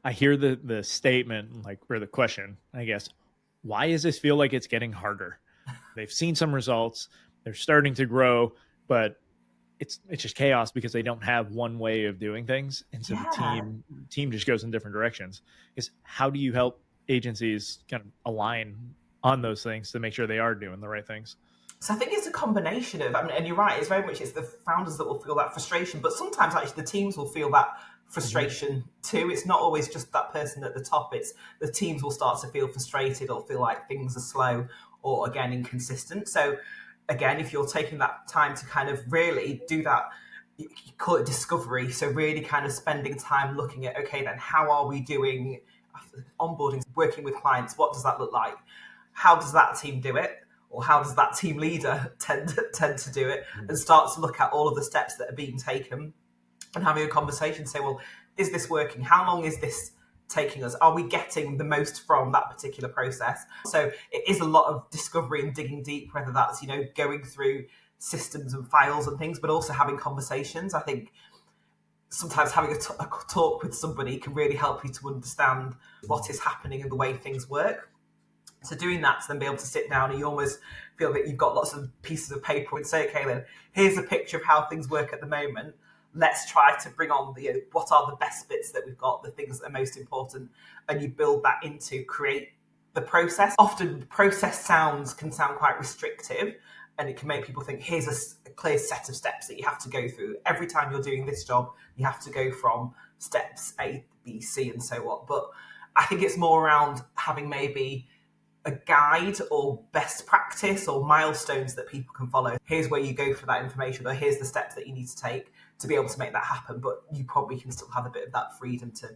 I hear the statement, like, or the question, I guess, why does this feel like it's getting harder? They've seen some results, they're starting to grow, but it's just chaos because they don't have one way of doing things, and so the Yeah. team just goes in different directions. Is how do you help agencies kind of align on those things to make sure they are doing the right things? So I think it's a combination of, I mean, and you're right, it's very much it's the founders that will feel that frustration, but sometimes actually the teams will feel that Mm-hmm. frustration too. It's not always just that person at the top. It's the teams will start to feel frustrated or feel like things are slow or again inconsistent. So again, if you're taking that time to kind of really do that, you call it discovery. So really kind of spending time looking at, okay, then how are we doing onboarding, working with clients? What does that look like? How does that team do it? Or how does that team leader tend to do it? And start to look at all of the steps that are being taken and having a conversation. Say, well, is this working? How long is this taking us? Are we getting the most from that particular process? So it is a lot of discovery and digging deep, whether that's, going through systems and files and things, but also having conversations. I think sometimes having a talk with somebody can really help you to understand what is happening and the way things work. So doing that, to then be able to sit down and you almost feel that you've got lots of pieces of paper and say, okay, then here's a picture of how things work at the moment. Let's try to bring on the what are the best bits that we've got, the things that are most important, and you build that into create the process. Often, process can sound quite restrictive, and it can make people think here's a clear set of steps that you have to go through. Every time you're doing this job, you have to go from steps A, B, C, and so on. But I think it's more around having maybe a guide or best practice or milestones that people can follow. Here's where you go for that information, or here's the steps that you need to take to be able to make that happen. But you probably can still have a bit of that freedom to